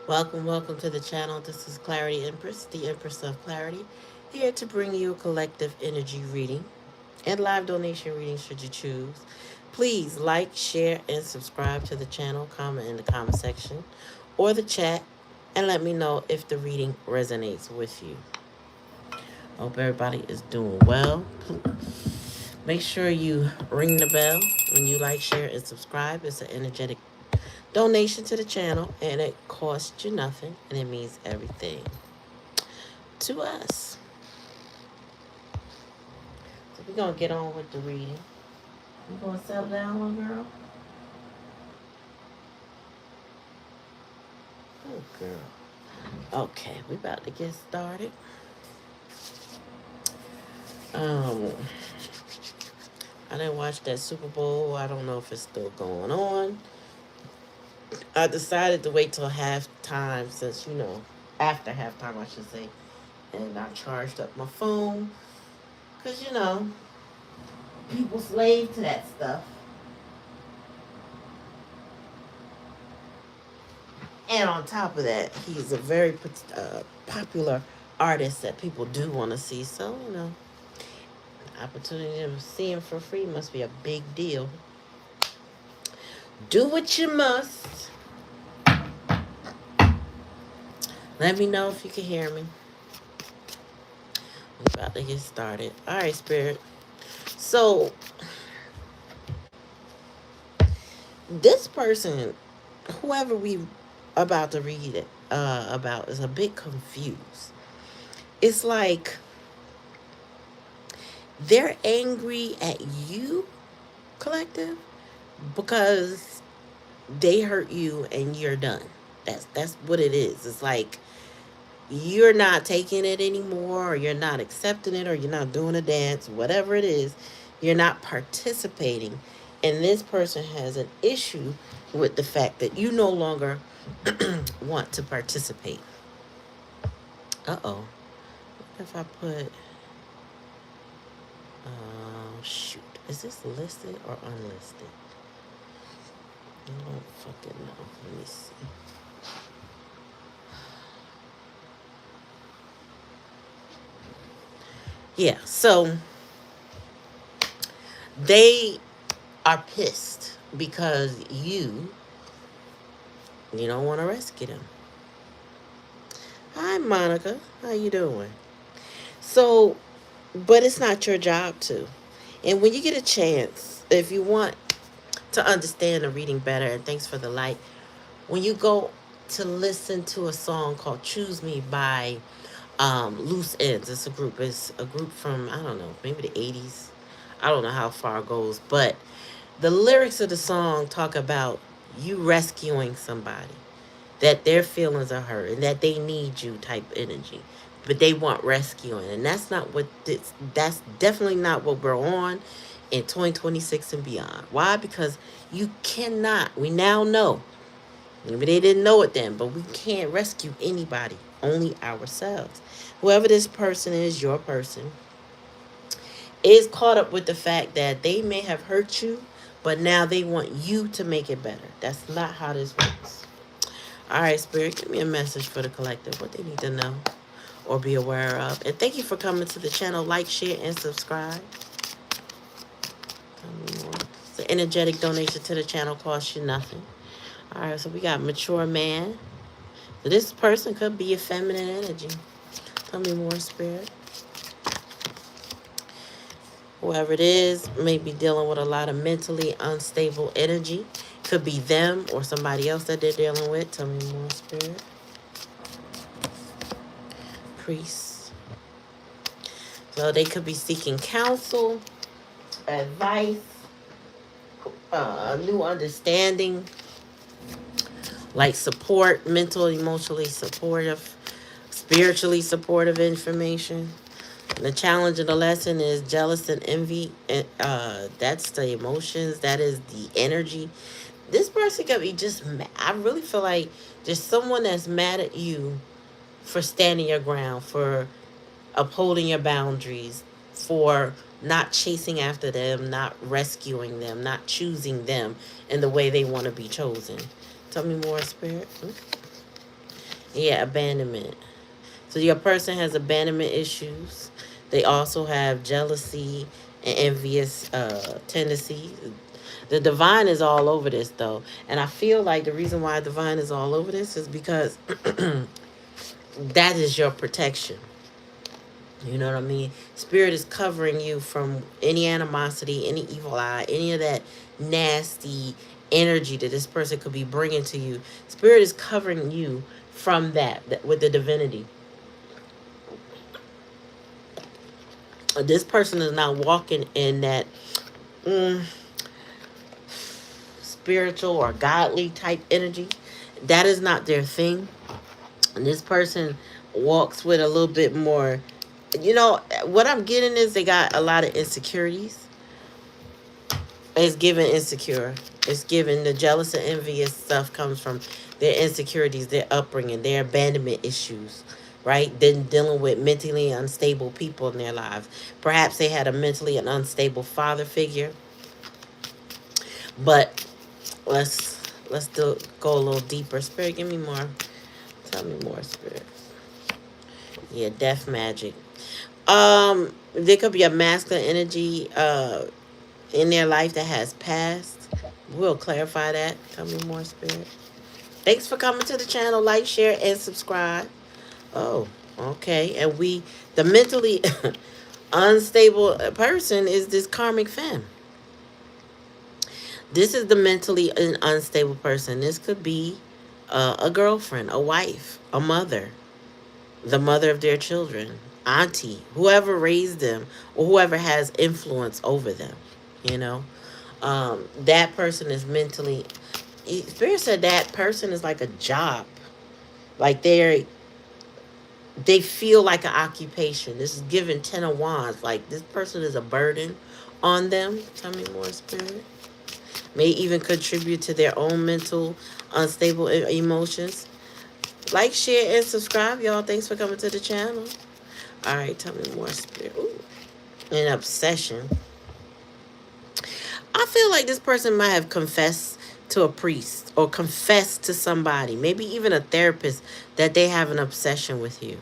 Welcome, welcome to the channel. This is Clarityempress, the Empress of Clarity, here to bring you a collective energy reading and live donation reading should you choose. Please like, share, and subscribe to the channel. Comment in the comment section or the chat and let me know if the reading resonates with you. Hope everybody is doing well. Make sure you ring the bell when you like, share, and subscribe. It's an energetic donation to the channel and it costs you nothing and it means everything to us. So we're gonna get on with the reading. You gonna settle down, little girl? Good girl. Okay, we about to get started. Um, I didn't watch that Super Bowl. I don't know if it's still going on. I decided to wait till halftime since, after halftime, I should say. And I charged up my phone. Because, people slave to that stuff. And on top of that, he's a very popular artist that people do want to see. So, the opportunity to see him for free must be a big deal. Do what you must. Let me know if you can hear me. We're about to get started. All right, Spirit. So, this person, whoever we about to read it about, is a bit confused. It's like they're angry at you, collective, because they hurt you and you're done. That's what it is. It's like you're not taking it anymore, or you're not accepting it, or you're not doing a dance, whatever it is, you're not participating. And this person has an issue with the fact that you no longer want to participate. Uh-oh. What if I put, shoot, is this listed or unlisted? I don't fucking know. Let me see. Yeah, so they are pissed because you don't want to rescue them. Hi, Monica. How you doing? So, but it's not your job to. And when you get a chance, if you want to understand the reading better, and thanks for the light, when you go to listen to a song called Choose Me by Loose Ends, it's a group. It's a group from, I don't know, maybe the 80s. I don't know how far it goes, but the lyrics of the song talk about you rescuing somebody, that their feelings are hurt and that they need you type energy, but they want rescuing, and that's definitely not what we're on in 2026 and beyond. Why? Because you cannot, we now know, maybe they didn't know it then, but we can't rescue anybody, only ourselves. Whoever this person is, your person, is caught up with the fact that they may have hurt you, but now they want you to make it better. That's not how this works. All right, Spirit, give me a message for the collective, what they need to know or be aware of. And thank you for coming to the channel. Like, share, and subscribe. It's an energetic donation to the channel, costs you nothing. All right, so we got mature man. So this person could be a feminine energy. Tell me more, Spirit. Whoever it is may be dealing with a lot of mentally unstable energy. Could be them or somebody else that they're dealing with. Tell me more, Spirit. Priest. So they could be seeking counsel, advice, new understanding, like support, mental, emotionally supportive, spiritually supportive information. The challenge of the lesson is jealous and envy. And that's the emotions. That is the energy. This person could be just mad. I really feel like just someone that's mad at you for standing your ground, for upholding your boundaries, for not chasing after them, not rescuing them, not choosing them in the way they want to be chosen. Tell me more, Spirit. Yeah, abandonment. So your person has abandonment issues. They also have jealousy and envious tendencies. The divine is all over this though. And I feel like the reason why divine is all over this is because that is your protection. You know what I mean? Spirit is covering you from any animosity, any evil eye, any of that nasty energy that this person could be bringing to you. Spirit is covering you from that with the divinity. This person is not walking in that mm, spiritual or godly type energy. That is not their thing. And this person walks with a little bit more. You know, what I'm getting is they got a lot of insecurities. It's given insecure. It's given the jealous and envious stuff comes from their insecurities, their upbringing, their abandonment issues, right? Then dealing with mentally unstable people in their lives. Perhaps they had a mentally unstable father figure. But let's go a little deeper. Spirit, give me more. Tell me more, Spirit. Yeah, death magic. There could be a masculine energy in their life that has passed. We'll clarify that. Tell me more, Spirit. Thanks for coming to the channel. Like, share, and subscribe. Oh, okay. And the mentally unstable person is this karmic femme. This is the mentally unstable person. This could be a girlfriend, a wife, a mother, the mother of their children, auntie, whoever raised them, or whoever has influence over them. You know, that person is mentally. Spirit said that person is like a job, like they feel like an occupation. This is given 10 of Wands. Like this person is a burden on them. Tell me more, Spirit. May even contribute to their own mental unstable emotions. Like, share, and subscribe, y'all. Thanks for coming to the channel. All right, tell me more, Spirit. Ooh, an obsession. I feel like this person might have confessed to a priest or confessed to somebody, maybe even a therapist, that they have an obsession with you.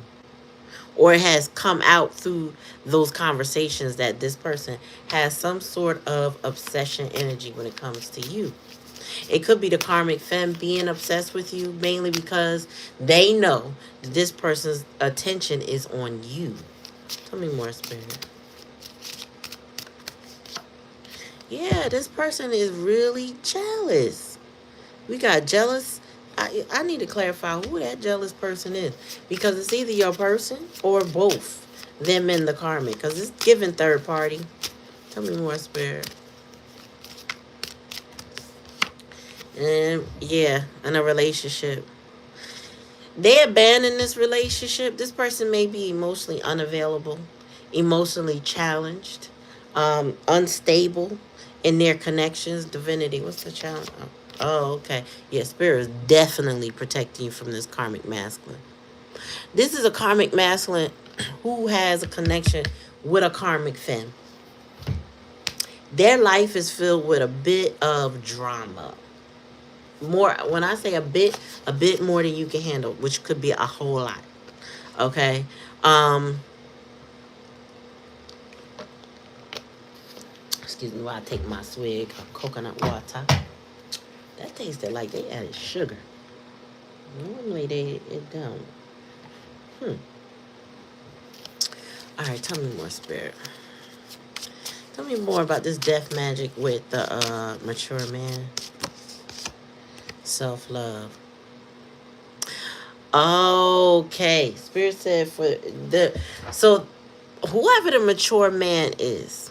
Or it has come out through those conversations that this person has some sort of obsession energy when it comes to you. It could be the karmic femme being obsessed with you mainly because they know that this person's attention is on you. Tell me more, Spirit. Yeah, this person is really jealous. We got jealous. I need to clarify who that jealous person is. Because it's either your person or both them and the karmic. Because it's given third party. Tell me more, Spirit. And yeah, in a relationship. They abandon this relationship. This person may be emotionally unavailable, emotionally challenged, unstable in their connections. Divinity, what's the challenge? Oh, okay. Yeah, Spirit is definitely protecting you from this karmic masculine. This is a karmic masculine who has a connection with a karmic femme. Their life is filled with a bit of drama. More, when I say a bit more than you can handle, which could be a whole lot. Okay. Excuse me while I take my swig of coconut water. That tasted like they added sugar. Normally it don't. All right, tell me more, Spirit. Tell me more about this death magic with the mature man. Self-love. Okay. Spirit said so whoever the mature man is,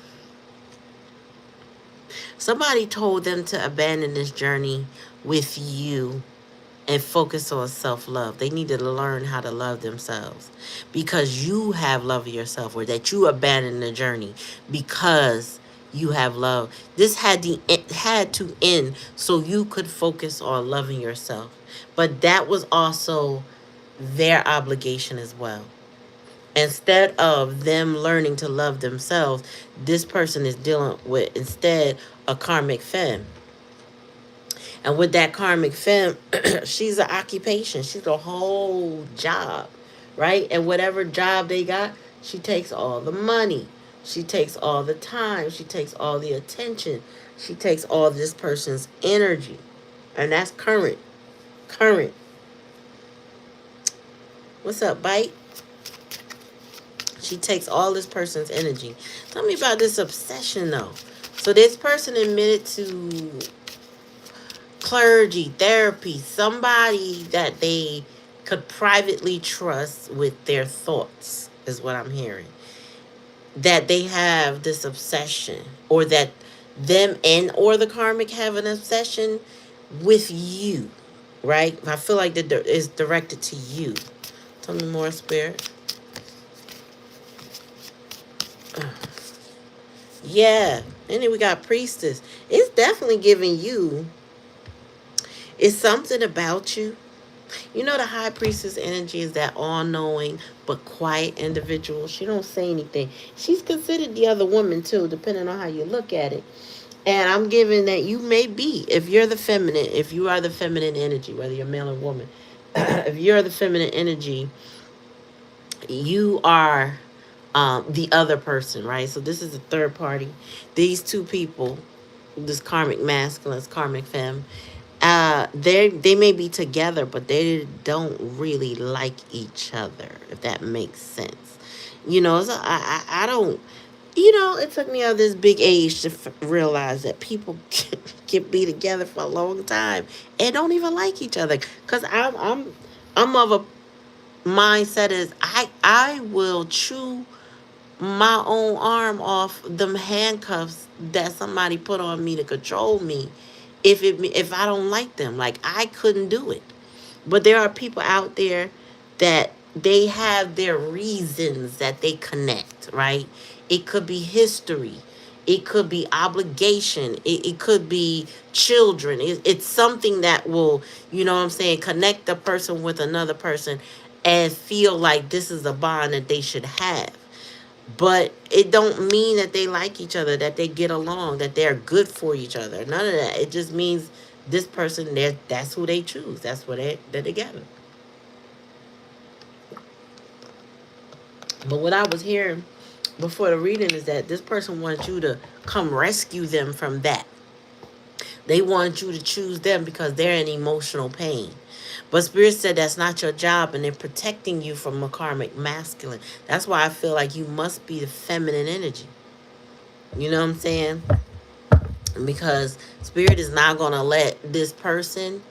somebody told them to abandon this journey with you and focus on self-love. They need to learn how to love themselves because you have love of yourself, or that you abandon the journey because you have love. This had to end so you could focus on loving yourself. But that was also their obligation as well. Instead of them learning to love themselves, this person is dealing with instead a karmic femme. And with that karmic femme, she's an occupation. She's a whole job, right? And whatever job they got, she takes all the money. She takes all the time. She takes all the attention. She takes all this person's energy. And that's current. Current. What's up, Bite? She takes all this person's energy. Tell me about this obsession, though. So this person admitted to clergy, therapy, somebody that they could privately trust with their thoughts, is what I'm hearing. That they have this obsession, or that them and or the karmic have an obsession with you, right? I feel like that is directed to you. Tell me more, Spirit. Yeah. And then we got Priestess. It's definitely giving you. It's something about you. You know, the High Priestess energy is that all-knowing but quiet individual. She don't say anything. She's considered the other woman too, depending on how you look at it. And I'm giving that you may be, if you're the feminine, if you are the feminine energy, whether you're male or woman, if you're the feminine energy, you are the other person, right? So this is a third party. These two people, this karmic masculine, this karmic femme, they may be together, but they don't really like each other, if that makes sense. You know, so I don't. You know, it took me of this big age to realize that people can be together for a long time and don't even like each other. Cause I'm of a mindset is I will chew my own arm off them handcuffs that somebody put on me to control me if I don't like them. Like, I couldn't do it. But there are people out there that they have their reasons that they connect, right? It could be history. It could be obligation. It could be children. It's something that will, you know what I'm saying, connect a person with another person and feel like this is a bond that they should have. But it don't mean that they like each other, that they get along, that they're good for each other. None of that. It just means this person, that's who they choose. That's what they're together. But what I was hearing before the reading is that this person wants you to come rescue them from that. They want you to choose them because they're in emotional pain. But Spirit said that's not your job, and they're protecting you from a karmic masculine. That's why I feel like you must be the feminine energy. You know what I'm saying? Because Spirit is not going to let this person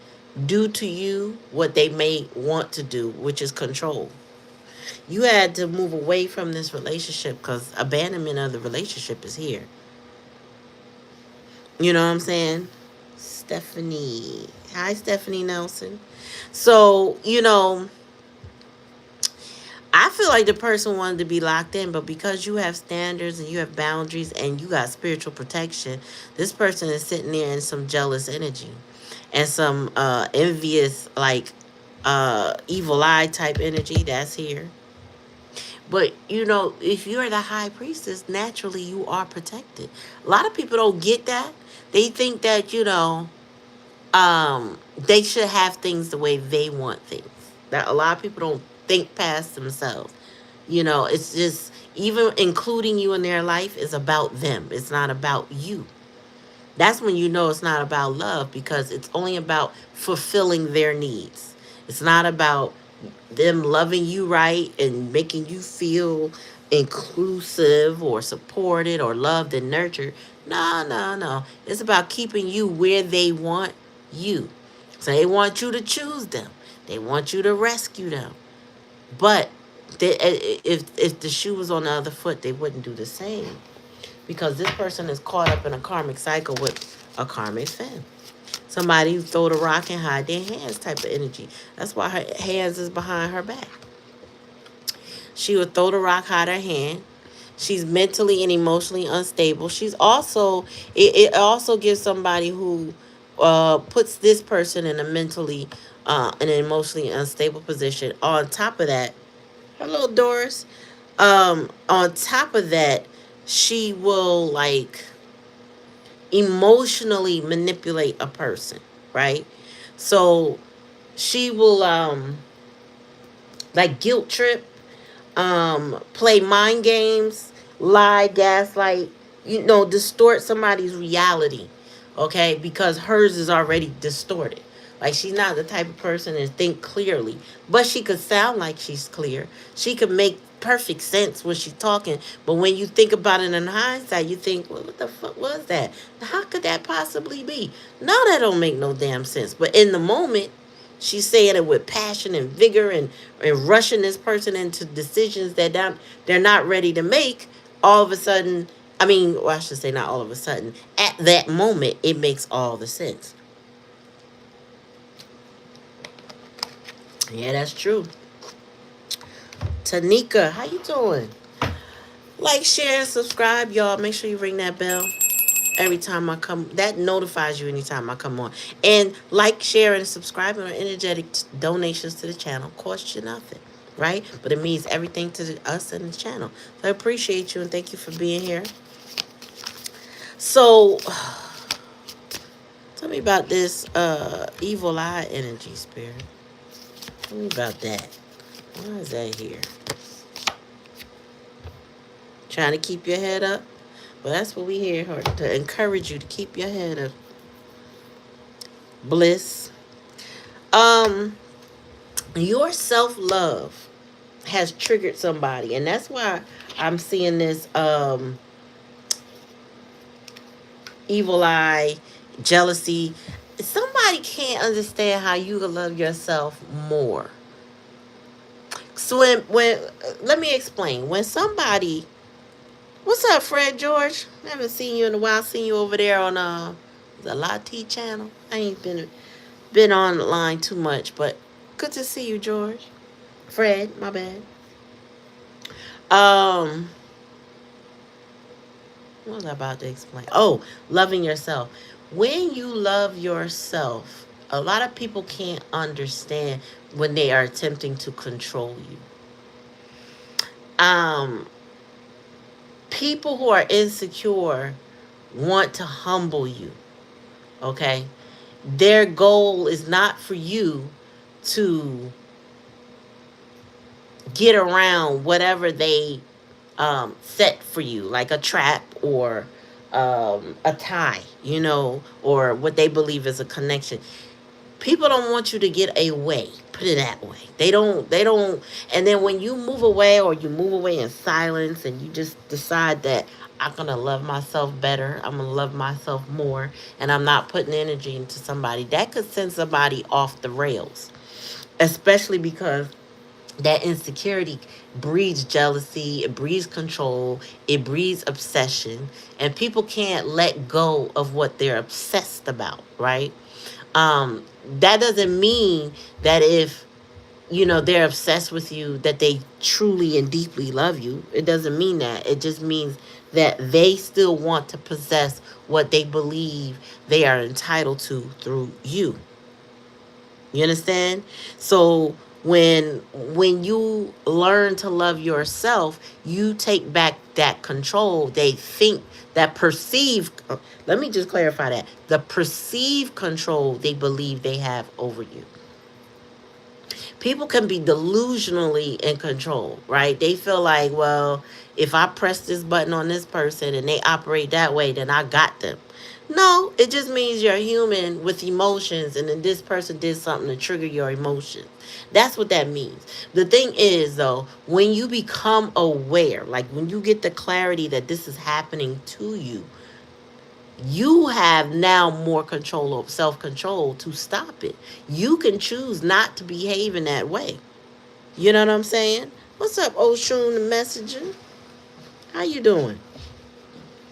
do to you what they may want to do, which is control. You had to move away from this relationship because abandonment of the relationship is here. You know what I'm saying? Stephanie. Hi, Stephanie Nelson. So, you know, I feel like the person wanted to be locked in, but because you have standards and you have boundaries and you got spiritual protection, this person is sitting there in some jealous energy and some envious, like, evil eye type energy that's here. But, you know, if you're the high priestess, naturally you are protected. A lot of people don't get that. They think that, you know, they should have things the way they want things. That a lot of people don't think past themselves. You know, it's just, even including you in their life is about them. It's not about you. That's when you know it's not about love, because it's only about fulfilling their needs. It's not about them loving you right and making you feel inclusive or supported or loved and nurtured. No, no, no. It's about keeping you where they want you. So they want you to choose them. They want you to rescue them. But if the shoe was on the other foot, they wouldn't do the same. Because this person is caught up in a karmic cycle with a karmic fan. Somebody who throw the rock and hide their hands type of energy. That's why her hands is behind her back. She would throw the rock, hide her hand. She's mentally and emotionally unstable. She's also, it also gives somebody who puts this person in a mentally and emotionally unstable position. On top of that, hello Doris. On top of that, she will like emotionally manipulate a person, right? So she will like guilt trip, play mind games, lie, gaslight, distort somebody's reality, okay? Because hers is already distorted. Like she's not the type of person to think clearly, but she could sound like she's clear. She could make perfect sense when she's talking, but when you think about it in hindsight, you think, well, what the fuck was that? How could that possibly be? No, that don't make no damn sense. But in the moment, she's saying it with passion and vigor and rushing this person into decisions that they're not ready to make. All of a sudden, I mean, well, I should say not all of a sudden. At that moment, it makes all the sense. Yeah, that's true. Tanika, how you doing? Like, share, and subscribe, y'all. Make sure you ring that bell every time I come. That notifies you anytime I come on. And like, share, and subscribe, and energetic donations to the channel cost you nothing, right? But it means everything to us and the channel. So I appreciate you and thank you for being here. So tell me about this evil eye energy, spirit. Tell me about that. Why is that here? Trying to keep your head up. Well, that's what we here to encourage you to keep your head up. Bliss. Your self-love has triggered somebody, and that's why I'm seeing this evil eye, jealousy. Somebody can't understand how you can love yourself more. So when let me explain. When somebody, what's up, Fred George? I haven't seen you in a while. Seen you over there on the Lati channel. I ain't been online too much, but good to see you, George. Fred, my bad. Um, what was I about to explain? Oh, loving yourself. When you love yourself, a lot of people can't understand when they are attempting to control you. Um, People who are insecure want to humble you, okay? Their goal is not for you to get around whatever they set for you, like a trap or a tie, or what they believe is a connection. People don't want you to get away. Put it that way. They don't. And then when you move away, or you move away in silence, and you just decide that I'm going to love myself better, I'm going to love myself more, and I'm not putting energy into somebody, that could send somebody off the rails. Especially because that insecurity breeds jealousy, it breeds control, it breeds obsession, and people can't let go of what they're obsessed about, right? That doesn't mean that if they're obsessed with you that they truly and deeply love you. It doesn't mean that. It just means that they still want to possess what they believe they are entitled to through you. You understand? So when you learn to love yourself, you take back that control. They think that perceived, let me just clarify that. The perceived control they believe they have over you. People can be delusionally in control, right? They feel like, well, if I press this button on this person and they operate that way, then I got them. No, it just means you're human with emotions, and then this person did something to trigger your emotions. That's what that means. The thing is, though, when you become aware, like when you get the clarity that this is happening to you, you have now more control of self-control to stop it. You can choose not to behave in that way. You know what I'm saying? What's up, Oshun the Messenger? How you doing?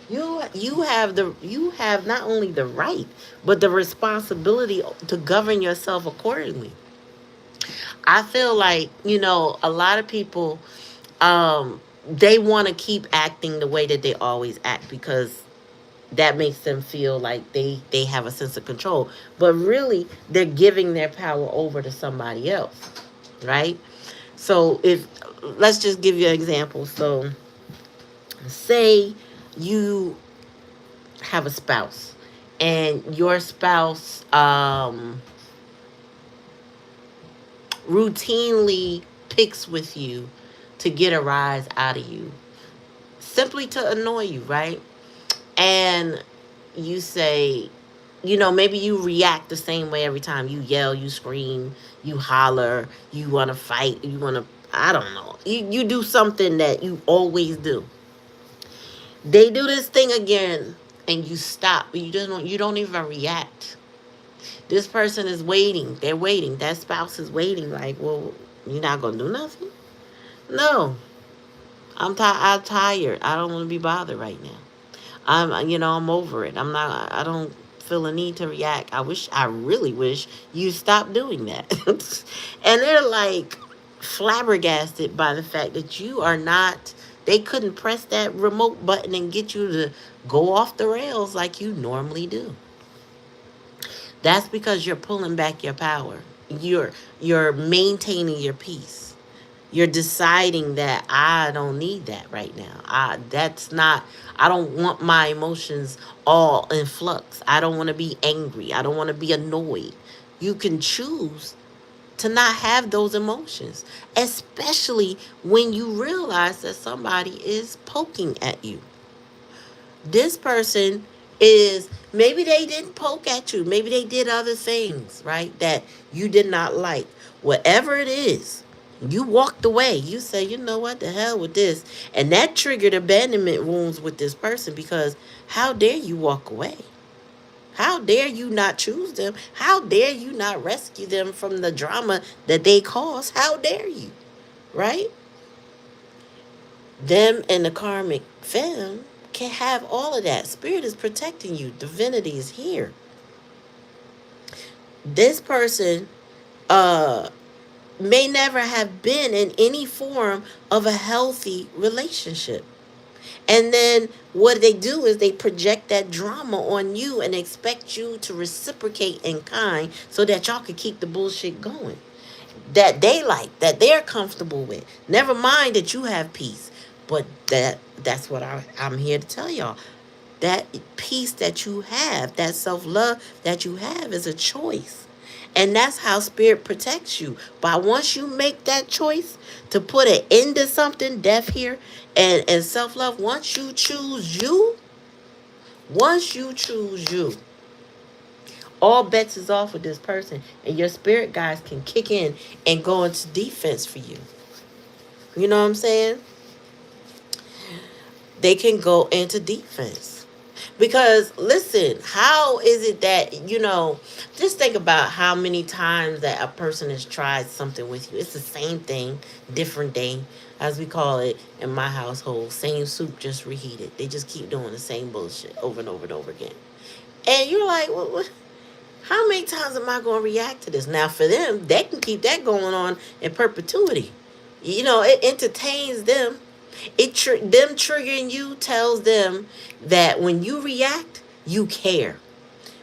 You have not only the right, but the responsibility to govern yourself accordingly. I feel like, a lot of people, they want to keep acting the way that they always act because that makes them feel like they have a sense of control. But really, they're giving their power over to somebody else, right? So let's just give you an example. So say you have a spouse and your spouse routinely picks with you to get a rise out of you, simply to annoy you, right? And you say, maybe you react the same way every time. You yell, you scream, you holler, you want to fight, you want to, I don't know. You do something that you always do. They do this thing again and you stop. You don't even react. This person is waiting. They're waiting. That spouse is waiting like, well, you're not going to do nothing? No. I'm tired. I don't want to be bothered right now. I'm over it. I don't feel a need to react. I really wish you stopped doing that. And they're like flabbergasted by the fact that you are not, they couldn't press that remote button and get you to go off the rails like you normally do. That's because you're pulling back your power. You're maintaining your peace. You're deciding that I don't need that right now. I don't want my emotions all in flux. I don't want to be angry. I don't want to be annoyed. You can choose to not have those emotions, especially when you realize that somebody is poking at you. This person is, maybe they didn't poke at you. Maybe they did other things, right? That you did not like. Whatever it is, you walked away. You say, you know what, the hell with this. And that triggered abandonment wounds with this person because how dare you walk away? How dare you not choose them? How dare you not rescue them from the drama that they cause? How dare you? Right? Them and the karmic fam can have all of that. Spirit is protecting you. Divinity is here. This person may never have been in any form of a healthy relationship. And then what they do is they project that drama on you and expect you to reciprocate in kind so that y'all can keep the bullshit going. That they like, that they're comfortable with. Never mind that you have peace. But that's what I'm here to tell y'all. That peace that you have, that self-love that you have is a choice. And that's how spirit protects you. But once you make that choice to put an end to something, death here, and self-love, once you choose you, all bets is off with this person. And your spirit guides can kick in and go into defense for you. You know what I'm saying? They can go into defense. Because listen, how is it that, just think about how many times that a person has tried something with you. It's the same thing, different day, as we call it in my household. Same soup, just reheated. They just keep doing the same bullshit over and over and over again. And you're like, what? How many times am I going to react to this? Now, for them, they can keep that going on in perpetuity. It entertains them. Them triggering you tells them that when you react, you care.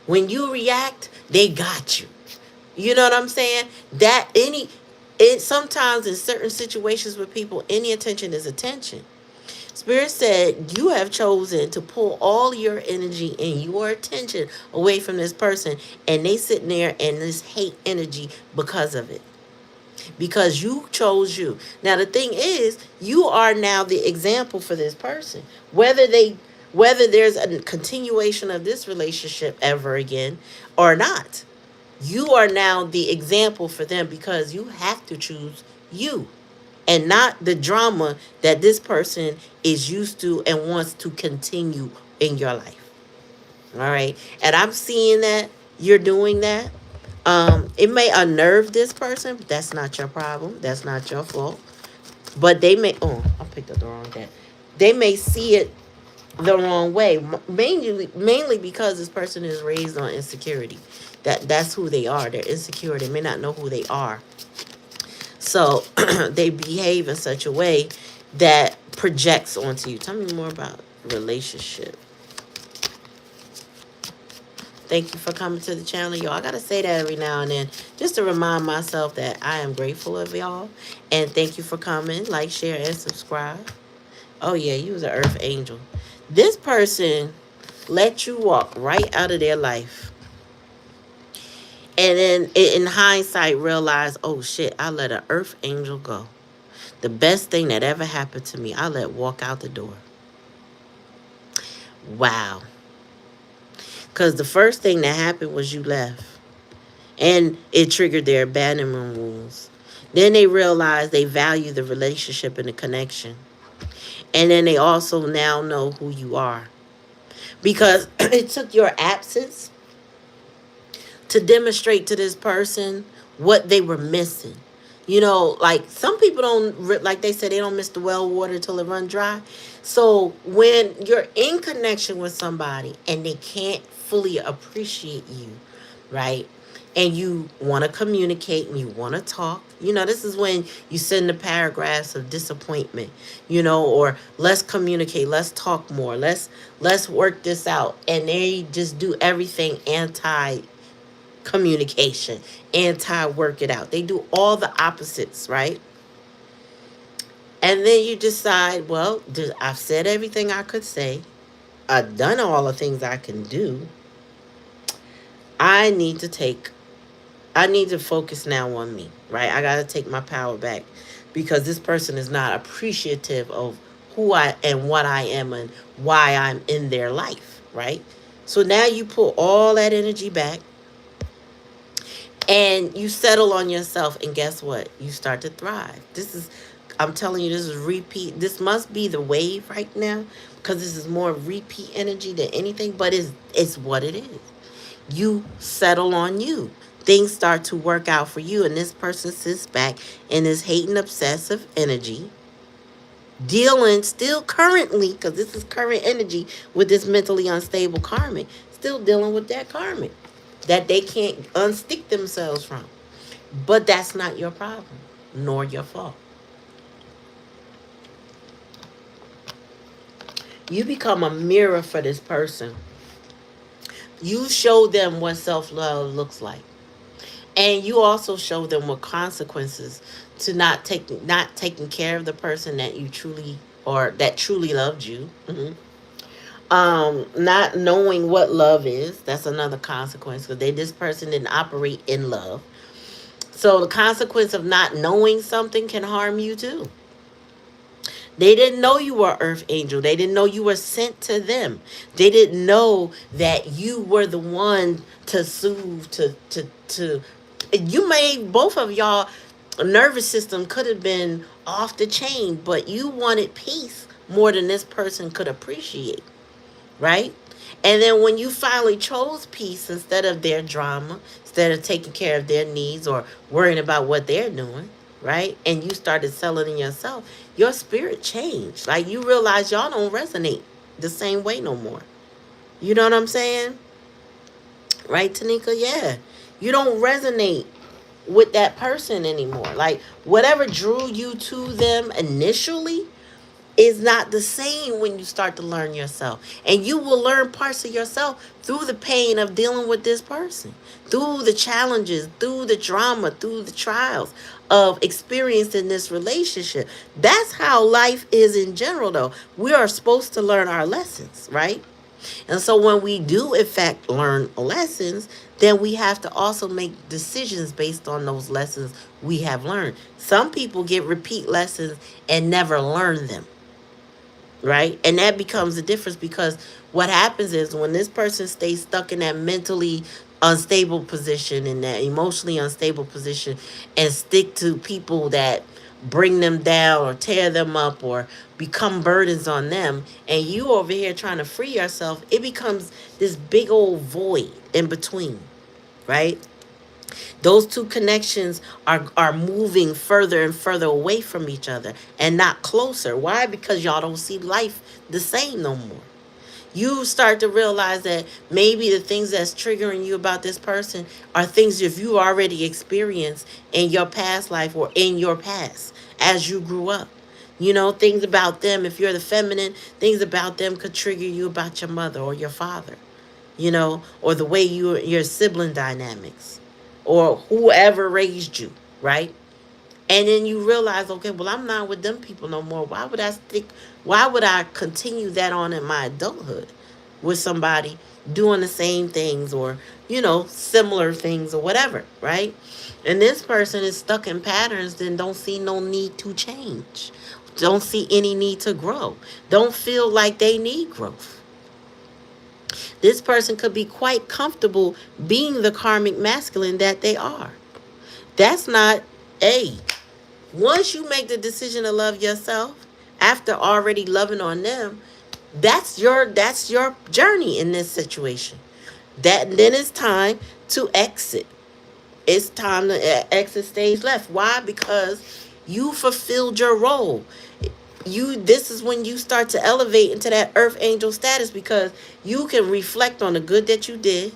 When you react, they got you. You know what I'm saying? It sometimes in certain situations with people, any attention is attention. Spirit said you have chosen to pull all your energy and your attention away from this person, and they sitting there in this hate energy because of it. Because you chose you. Now the thing is, you are now the example for this person. Whether there's a continuation of this relationship ever again or not, you are now the example for them because you have to choose you and not the drama that this person is used to and wants to continue in your life. All right. And I'm seeing that you're doing that. It may unnerve this person, but that's not your problem. That's not your fault. But they may, I picked up the wrong day. They may see it the wrong way, mainly because this person is raised on insecurity. That's who they are. They're insecure. They may not know who they are. So they behave in such a way that projects onto you. Tell me more about relationship. Thank you for coming to the channel, y'all. I got to say that every now and then just to remind myself that I am grateful of y'all. And thank you for coming. Like, share, and subscribe. Oh, yeah, you was an earth angel. This person let you walk right out of their life. And then in hindsight, realize, oh shit, I let an earth angel go. The best thing that ever happened to me, I let walk out the door. Wow. Because the first thing that happened was you left. And it triggered their abandonment wounds. Then they realized they value the relationship and the connection. And then they also now know who you are. Because it took your absence to demonstrate to this person what they were missing. You know, like some people don't, like they said, they don't miss the well water till it run dry. So when you're in connection with somebody and they can't fully appreciate you, right? And you want to communicate and you want to talk, you know, this is when you send the paragraphs of disappointment, you know, or let's communicate, let's talk more, let's work this out. And they just do everything anti communication, anti work it out. They do all the opposites, right? And then you decide, well, I've said everything I could say. I've done all the things I can do. I need to take, I need to focus now on me, right? I got to take my power back because this person is not appreciative of who I and what I am and why I'm in their life, right? So now you pull all that energy back and you settle on yourself, and guess what, you start to thrive. This is, I'm telling you, this is repeat, this must be the wave right now because this is more repeat energy than anything, but it's what it is. You settle on you, things start to work out for you, and this person sits back in this hating obsessive energy, dealing still currently, because this is current energy with this mentally unstable karmic, still dealing with that karmic that they can't unstick themselves from. But that's not your problem, nor your fault. You become a mirror for this person. You show them what self-love looks like. And you also show them what consequences to not taking care of the person that you truly, or that truly loved you. Not knowing what love is, that's another consequence, because this person didn't operate in love. So the consequence of not knowing something can harm you too. They didn't know you were earth angel. They didn't know you were sent to them. They didn't know that you were the one to soothe, to you made both of y'all nervous system could have been off the chain, but you wanted peace more than this person could appreciate, right? And then when you finally chose peace instead of their drama, instead of taking care of their needs or worrying about what they're doing, right? And you started selling yourself, your spirit changed. Like you realize y'all don't resonate the same way no more. You know what I'm saying? Right, Tanika? Yeah. You don't resonate with that person anymore. Like whatever drew you to them initially is not the same when you start to learn yourself. And you will learn parts of yourself through the pain of dealing with this person, through the challenges, through the drama, through the trials of experiencing this relationship. That's how life is in general, though. We are supposed to learn our lessons, right? And so when we do, in fact, learn lessons, then we have to also make decisions based on those lessons we have learned. Some people get repeat lessons and never learn them, right? And that becomes the difference, because what happens is when this person stays stuck in that mentally unstable position, in that emotionally unstable position, and stick to people that bring them down or tear them up or become burdens on them, and you over here trying to free yourself, it becomes this big old void in between, right? Those two connections are moving further and further away from each other and not closer. Why? Because y'all don't see life the same no more. You start to realize that maybe the things that's triggering you about this person are things that you already experienced in your past life or in your past as you grew up. You know, things about them, if you're the feminine, things about them could trigger you about your mother or your father, you know, or the way your sibling dynamics or whoever raised you, right? And then you realize, okay, well, I'm not with them people no more. Why would I continue that on in my adulthood? with somebody doing the same things, or similar things, or whatever, right? And this person is stuck in patterns, then don't see no need to change, don't see any need to grow, don't feel like they need growth. This person could be quite comfortable being the karmic masculine that they are. That's not a Once you make the decision to love yourself after already loving on them, that's your journey in this situation. Then it's time to exit. It's time to exit stage left. Why? Because you fulfilled your role. This is when you start to elevate into that earth angel status, because you can reflect on the good that you did.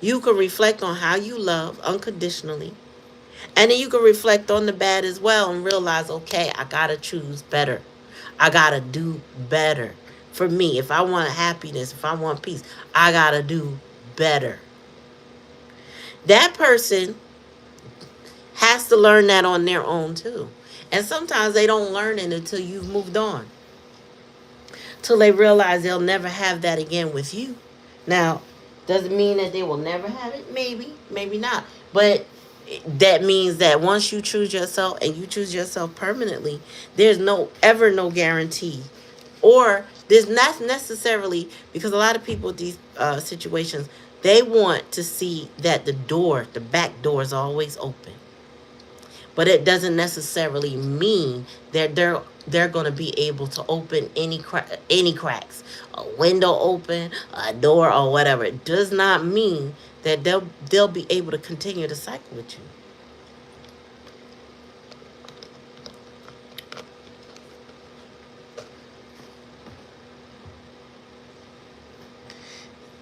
You can reflect on how you love unconditionally. And then you can reflect on the bad as well and realize, okay, I gotta choose better. I gotta do better. For me, if I want happiness, if I want peace, I gotta do better. That person has to learn that on their own too. And sometimes they don't learn it until you've moved on. Till they realize they'll never have that again with you. Now, does it mean that they will never have it? Maybe, maybe not. But that means that once you choose yourself, and you choose yourself permanently, there's no guarantee. Or there's not necessarily, because a lot of people with these situations, they want to see that the back door is always open. But it doesn't necessarily mean that they're going to be able to open any cracks, a window open, a door, or whatever. It does not mean that they'll be able to continue to cycle with you.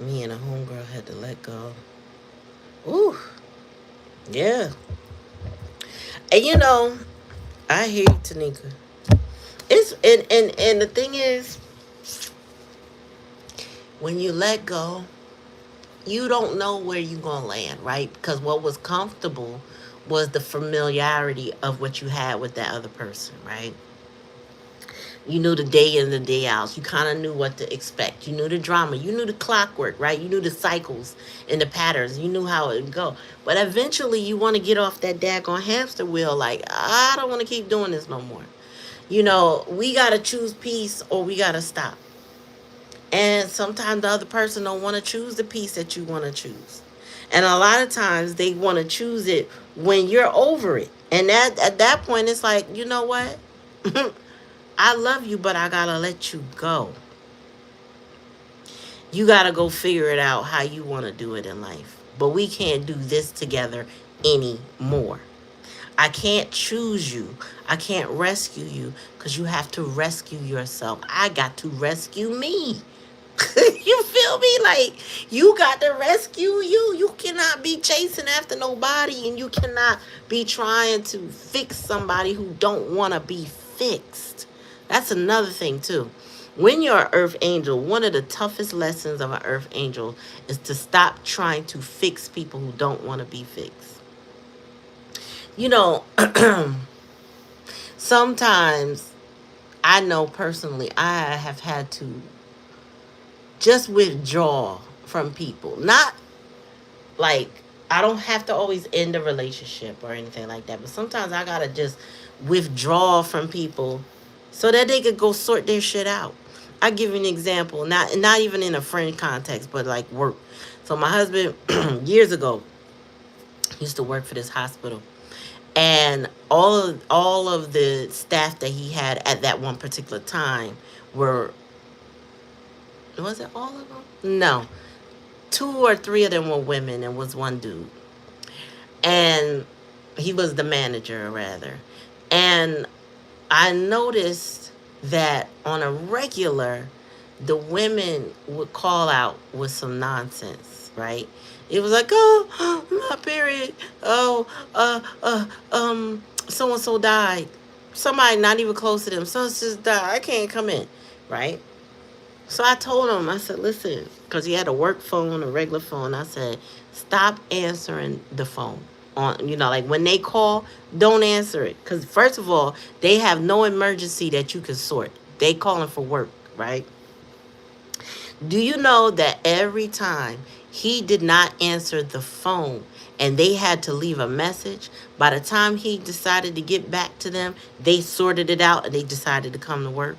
Me and a homegirl had to let go. Ooh, yeah. And I hear you, Tanika. It's and the thing is, when you let go, you don't know where you're gonna land, right? Because what was comfortable was the familiarity of what you had with that other person, right? You knew the day in, the day out. You kind of knew what to expect. You knew the drama. You knew the clockwork, right? You knew the cycles and the patterns. You knew how it would go. But eventually, you want to get off that daggone hamster wheel. Like, I don't want to keep doing this no more. We got to choose peace, or we got to stop. And sometimes the other person don't want to choose the peace that you want to choose. And a lot of times they want to choose it when you're over it. And at that point, it's like, you know what? I love you, but I gotta let you go. You gotta go figure it out how you want to do it in life. But we can't do this together anymore. I can't choose you. I can't rescue you, because you have to rescue yourself. I got to rescue me. You feel me? Like, you got to rescue you. You cannot be chasing after nobody, and you cannot be trying to fix somebody who don't want to be fixed. That's another thing too. When you're an earth angel, one of the toughest lessons of an earth angel is to stop trying to fix people who don't want to be fixed. You know, sometimes I know personally I have had to just withdraw from people. Not like, I don't have to always end a relationship or anything like that, but sometimes I gotta just withdraw from people so that they could go sort their shit out. I'll give you an example, not even in a friend context, but like work. So my husband, years ago, used to work for this hospital, and all of the staff that he had at that one particular time were, was it all of them? No, two or three of them were women and was one dude. And he was the manager, rather. And I noticed that on a regular, the women would call out with some nonsense, right? It was like, oh, my period. Oh, so and so died. Somebody not even close to them. So and so died. I can't come in, right? So I told him, I said, listen, because he had a work phone, a regular phone. I said, stop answering the phone. Like when they call, don't answer it. Because first of all, they have no emergency that you can sort. They calling for work, right? Do you know that every time he did not answer the phone and they had to leave a message, by the time he decided to get back to them, they sorted it out and they decided to come to work?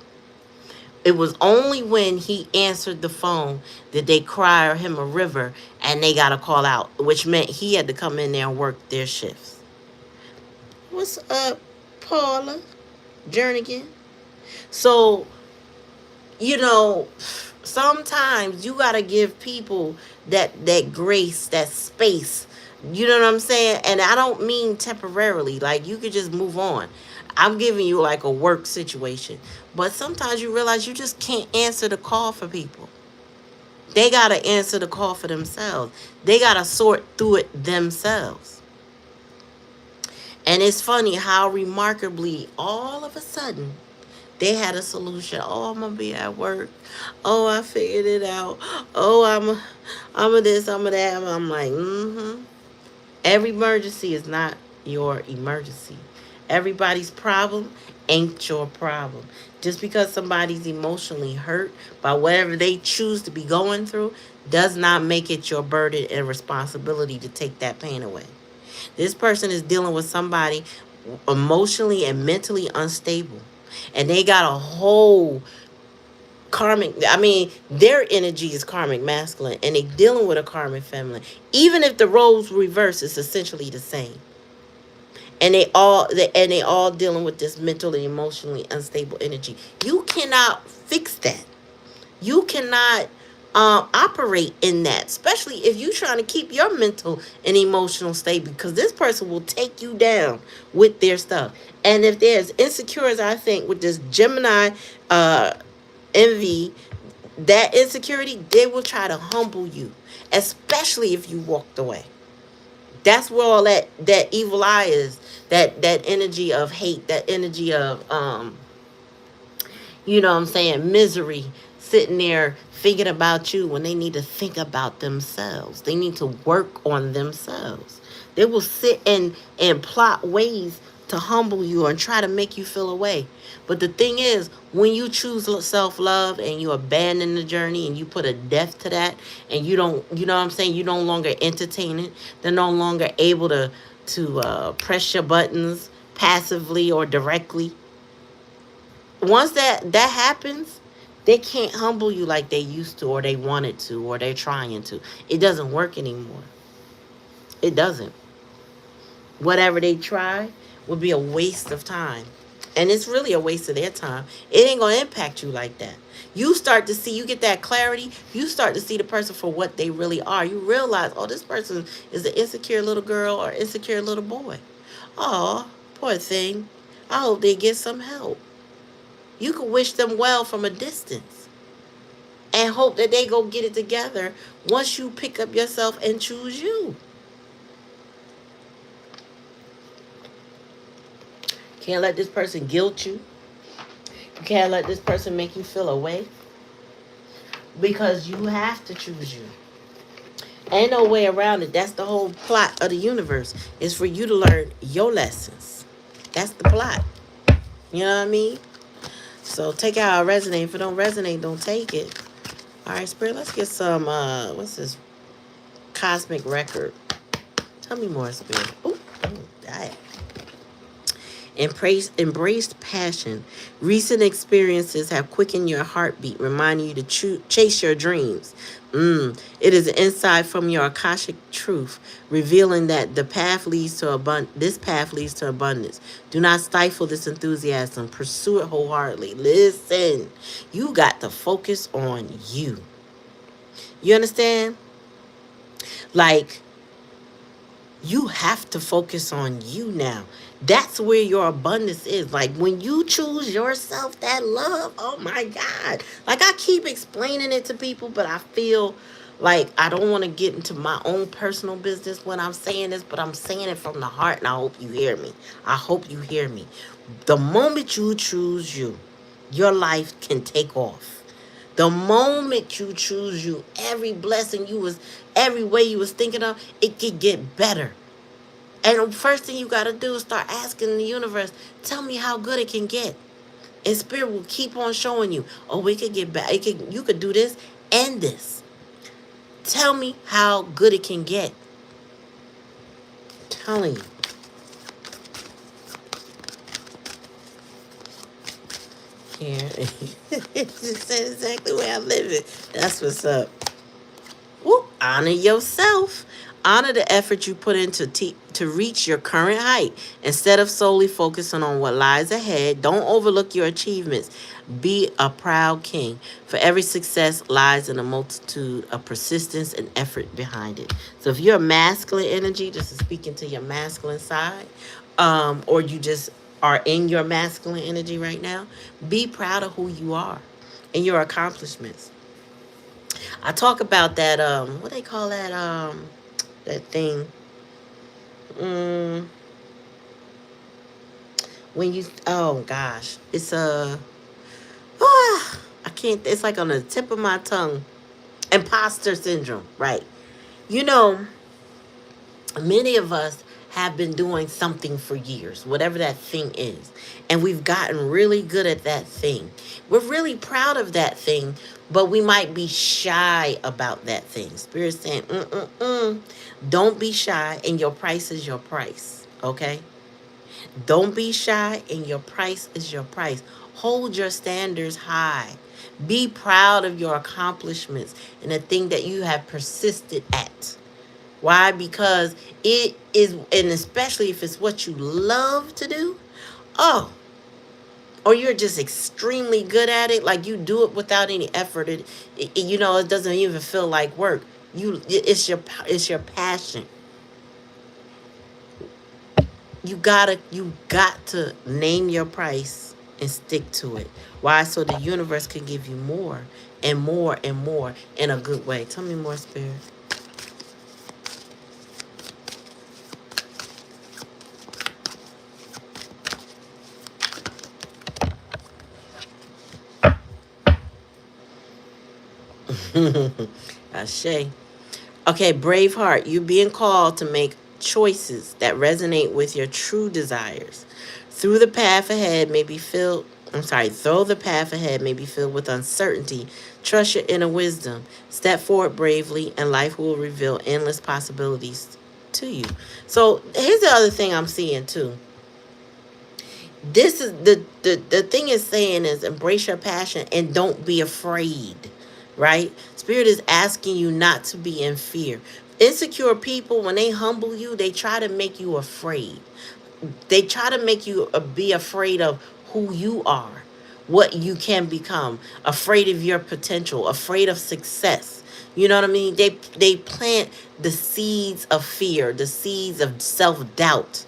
It was only when he answered the phone that they cry him a river and they got to call out, which meant he had to come in there and work their shifts. What's up, Paula Jernigan? So, you know, sometimes you got to give people that grace, that space. You know what I'm saying? And I don't mean temporarily. Like, you could just move on. I'm giving you like a work situation. But sometimes you realize you just can't answer the call for people. They got to answer the call for themselves. They got to sort through it themselves. And it's funny how remarkably all of a sudden they had a solution. Oh, I'm gonna be at work. Oh, I figured it out. Oh, I'm a this, I'm a that. I'm like, mm-hmm. Every emergency is not your emergency. Everybody's problem ain't your problem. Just because somebody's emotionally hurt by whatever they choose to be going through does not make it your burden and responsibility to take that pain away. This person is dealing with somebody emotionally and mentally unstable. And they got a whole karmic, I mean, their energy is karmic masculine and they dealing with a karmic feminine. Even if the roles reverse, it's essentially the same. And they all dealing with this mentally emotionally unstable energy. You cannot fix that. You cannot operate in that, especially if you're trying to keep your mental and emotional state, because this person will take you down with their stuff. And if they're as insecure as I think with this Gemini envy, that insecurity, they will try to humble you, especially if you walked away. That's where all that evil eye is. That energy of hate, that energy of you know what I'm saying, misery, sitting there thinking about you when they need to think about themselves. They need to work on themselves. They will sit and plot ways to humble you and try to make you feel away. But the thing is, when you choose self-love and you abandon the journey and you put a death to that, and you don't, you know what I'm saying, you no longer entertain it, they're no longer able to press your buttons passively or directly. Once that happens, they can't humble you like they used to or they wanted to or they're trying to. It doesn't work anymore. It doesn't. Whatever they try would be a waste of time. And it's really a waste of their time. It ain't going to impact you like that. You start to see, you get that clarity. You start to see the person for what they really are. You realize, oh, this person is an insecure little girl or insecure little boy. Oh, poor thing. I hope they get some help. You can wish them well from a distance and hope that they go get it together once you pick up yourself and choose you. Can't let this person guilt you. You can't let this person make you feel away, because you have to choose you. Ain't no way around it. That's the whole plot of the universe, is for you to learn your lessons. That's the plot. You know what I mean? So take out how it resonate. If it don't resonate, don't take it. All right, Spirit, let's get some, what's this? Cosmic record. Tell me more, Spirit. Ooh, that. Embraced passion. Recent experiences have quickened your heartbeat, reminding you to chase your dreams. It is an insight from your Akashic truth, revealing that this path leads to abundance. Do not stifle this enthusiasm. Pursue it wholeheartedly. Listen, you got to focus on you. You understand? Like, you have to focus on you now. That's where your abundance is. Like, when you choose yourself, that love, oh my God. Like, I keep explaining it to people, but I feel like I don't want to get into my own personal business when I'm saying this, but I'm saying it from the heart, and I hope you hear me. I hope you hear me. The moment you choose you, your life can take off. The moment you choose you, every blessing every way you was thinking of, it could get better. And the first thing you got to do is start asking the universe, tell me how good it can get. And Spirit will keep on showing you, oh, it could get better. You could do this end this. Tell me how good it can get. Telling you. Here. It just said exactly where I live it. That's what's up. Woo. Honor yourself. Honor the effort you put into to reach your current height. Instead of solely focusing on what lies ahead, don't overlook your achievements. Be a proud king. For every success lies in a multitude of persistence and effort behind it. So if you're a masculine energy, this is speaking to your masculine side, or you just are in your masculine energy right now, be proud of who you are and your accomplishments. I talk about that what they call that that thing mm, when you, oh gosh, it's a I can't, it's like on the tip of my tongue. Imposter syndrome, right? You know, many of us have been doing something for years, whatever that thing is, and we've gotten really good at that thing. We're really proud of that thing, but we might be shy about that thing. Spirit's saying, don't be shy, and your price is your price, okay? Don't be shy, and your price is your price. Hold your standards high. Be proud of your accomplishments and the thing that you have persisted at. Why? Because it is, and especially if it's what you love to do, oh, or you're just extremely good at it, like you do it without any effort. It doesn't even feel like work. It's your passion. You got to name your price and stick to it. Why? So the universe can give you more and more and more in a good way. Tell me more, Spirit. Ashe. Okay, Braveheart, you're being called to make choices that resonate with your true desires. Through the path ahead may be filled, I'm sorry, though the path ahead may be filled with uncertainty, trust your inner wisdom. Step forward bravely, and life will reveal endless possibilities to you. So here's the other thing I'm seeing too. This is the thing is saying is embrace your passion and don't be afraid, right? Spirit is asking you not to be in fear. Insecure people, when they humble you, they try to make you afraid. They try to make you be afraid of who you are, what you can become, afraid of your potential, afraid of success. You know what I mean? They plant the seeds of fear, the seeds of self-doubt.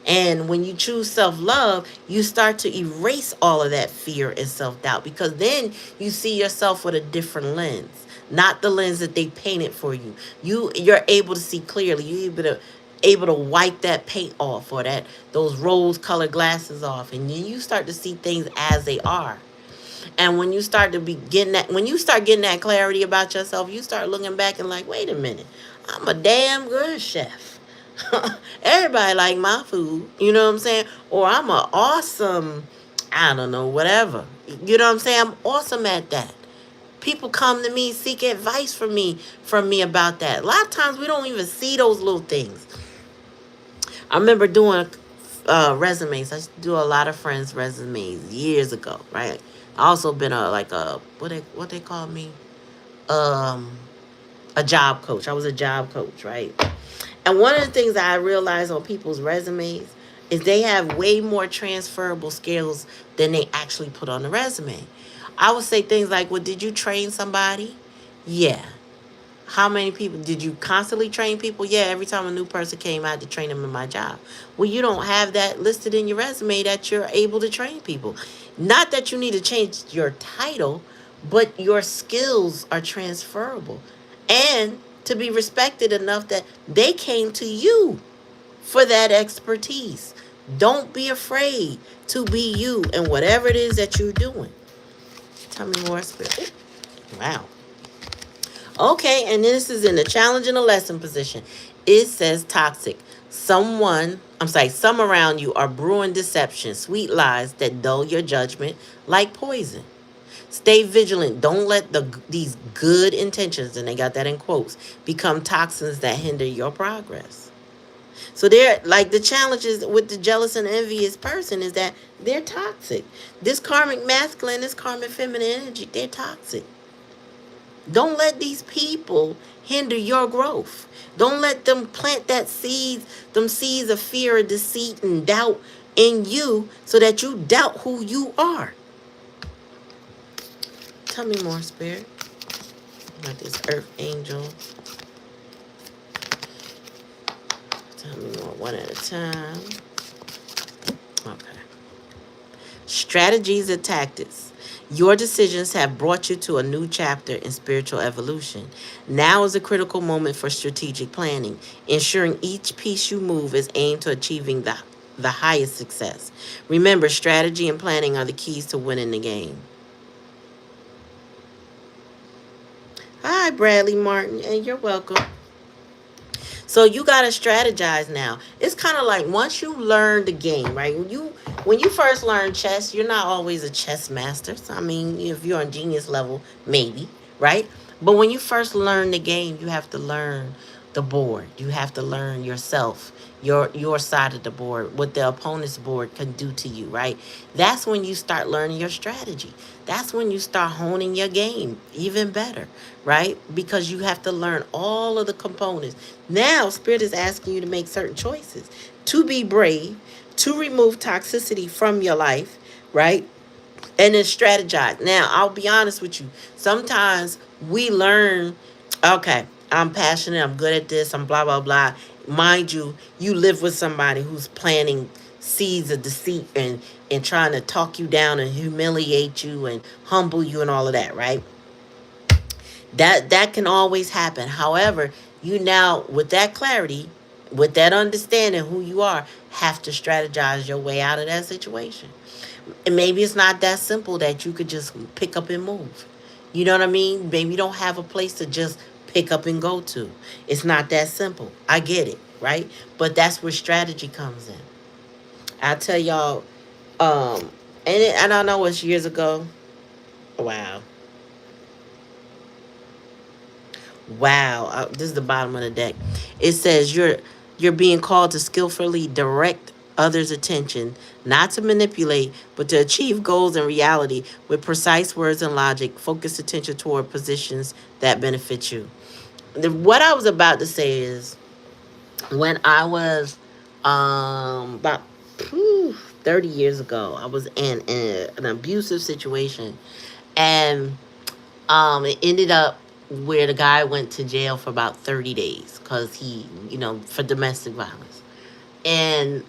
And when you choose self-love, you start to erase all of that fear and self-doubt, because then you see yourself with a different lens, not the lens that they painted for you. You're able to see clearly. You're able to wipe that paint off, or those rose colored glasses off, and then you start to see things as they are. And when you start to be getting that, when you start getting that clarity about yourself, you start looking back and like, wait a minute, I'm a damn good chef. Everybody like my food, you know what I'm saying? Or I'm a awesome, I don't know, whatever. You know what I'm saying? I'm awesome at that. People come to me, seek advice from me about that. A lot of times we don't even see those little things. I remember doing resumes. I used to do a lot of friends' resumes years ago, right? I also been what they call me, um, a job coach. I was a job coach, right? And one of the things that I realized on people's resumes is they have way more transferable skills than they actually put on the resume. I would say things like, well, did you train somebody? Yeah. How many people did you constantly train people? Yeah, every time a new person came, I had to train them in my job. Well, you don't have that listed in your resume that you're able to train people. Not that you need to change your title, but your skills are transferable. And to be respected enough that they came to you for that expertise. Don't be afraid to be you in whatever it is that you're doing. Tell me more, Spirit. Wow. Okay, and this is in the challenge and a lesson position. It says toxic. Some around you are brewing deception, sweet lies that dull your judgment like poison. Stay vigilant. Don't let these good intentions, and they got that in quotes, become toxins that hinder your progress. So they're like, the challenges with the jealous and envious person is that they're toxic. This karmic masculine, this karmic feminine energy, they're toxic. Don't let these people hinder your growth. Don't let them plant them seeds of fear and deceit and doubt in you so that you doubt who you are. Tell me more, Spirit. Like this earth angel. Tell me more, one at a time. Okay. Strategies and tactics. Your decisions have brought you to a new chapter in spiritual evolution. Now is a critical moment for strategic planning, ensuring each piece you move is aimed to achieving the highest success. Remember, strategy and planning are the keys to winning the game. Hi, Bradley Martin, and you're welcome. So you gotta strategize now. It's kind of like once you learn the game, right? When you first learn chess, you're not always a chess master. So, I mean, if you're on genius level, maybe, right? But when you first learn the game, you have to learn the board. You have to learn yourself, your side of the board, what the opponent's board can do to you, right? That's when you start learning your strategy. That's when you start honing your game even better, right? Because you have to learn all of the components. Now, Spirit is asking you to make certain choices, to be brave, to remove toxicity from your life, right? And then strategize. Now, I'll be honest with you. Sometimes we learn, okay, I'm passionate, I'm good at this, I'm blah, blah, blah. Mind you, you live with somebody who's planting seeds of deceit and trying to talk you down and humiliate you and humble you and all of that, right? That can always happen. However, you now, with that clarity, with that understanding who you are, have to strategize your way out of that situation. And maybe it's not that simple that you could just pick up and move. You know what I mean? Maybe you don't have a place to just pick up and go to. It's not that simple. I get it, right? But that's where strategy comes in. I tell y'all, and I know it's years ago. Wow. Wow, this is the bottom of the deck. It says you're being called to skillfully direct others' attention, not to manipulate, but to achieve goals in reality with precise words and logic. Focus attention toward positions that benefit you. What I was about to say is, when I was about 30 years ago, I was in an abusive situation, and it ended up where the guy went to jail for about 30 days because for domestic violence. And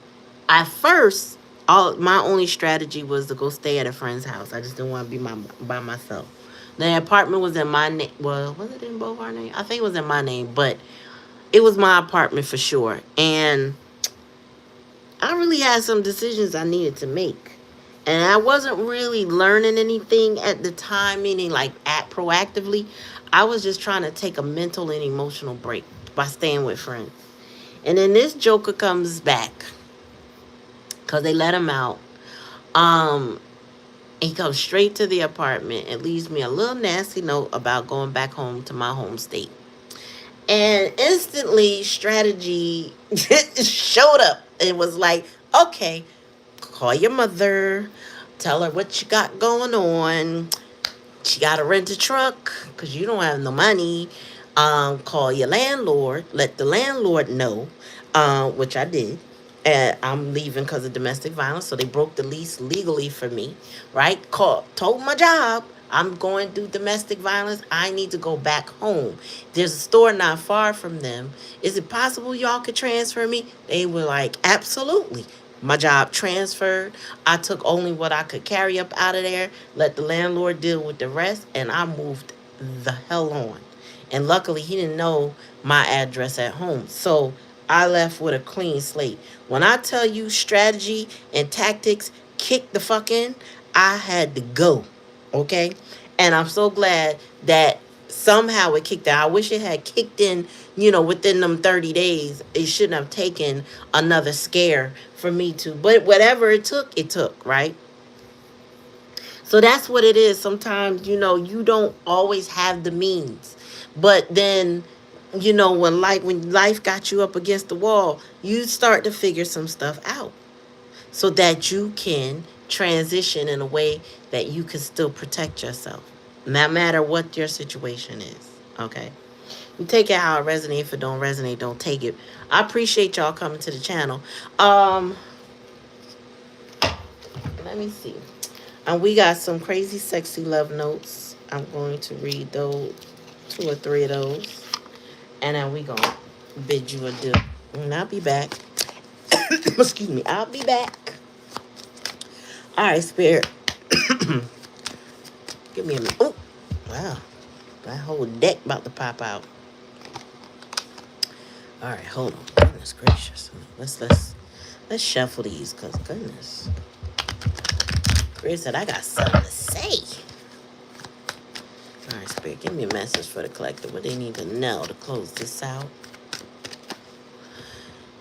at first, my only strategy was to go stay at a friend's house. I just didn't want to be by myself. The apartment was in my name. Well, was it in both our names? I think it was in my name, but it was my apartment for sure. And I really had some decisions I needed to make. And I wasn't really learning anything at the time, meaning like act proactively. I was just trying to take a mental and emotional break by staying with friends. And then this joker comes back because they let him out. He comes straight to the apartment and leaves me a little nasty note about going back home to my home state. And instantly, strategy showed up. It was like, okay, call your mother, tell her what you got going on. She got to rent a truck because you don't have no money. Call your landlord, let the landlord know, which I did. And I'm leaving because of domestic violence. So they broke the lease legally for me, right? Told my job, I'm going through domestic violence. I need to go back home. There's a store not far from them. Is it possible y'all could transfer me? They were like, absolutely. My job transferred. I took only what I could carry up out of there, let the landlord deal with the rest, and I moved the hell on. And luckily, he didn't know my address at home. So I left with a clean slate. When I tell you strategy and tactics kick the fuck in, I had to go. Okay? And I'm so glad that somehow it kicked in. I wish it had kicked in, within them 30 days. It shouldn't have taken another scare for me to. But whatever it took, right? So that's what it is. Sometimes, you don't always have the means. But then, when life got you up against the wall, you start to figure some stuff out so that you can transition in a way that you can still protect yourself. No matter what your situation is. Okay. You take it how it resonates. If it don't resonate, don't take it. I appreciate y'all coming to the channel. Let me see. And we got some crazy, sexy love notes. I'm going to read those, 2 or 3 of those. And then we going to bid you adieu. And I'll be back. Excuse me. I'll be back. All right, Spirit. Give me a minute. Oh, wow. That whole deck about to pop out. All right, hold on. Goodness gracious. Let's shuffle these, because goodness. Chris said, I got something to say. All right, Spirit, give me a message for the collective. What they need to know to close this out.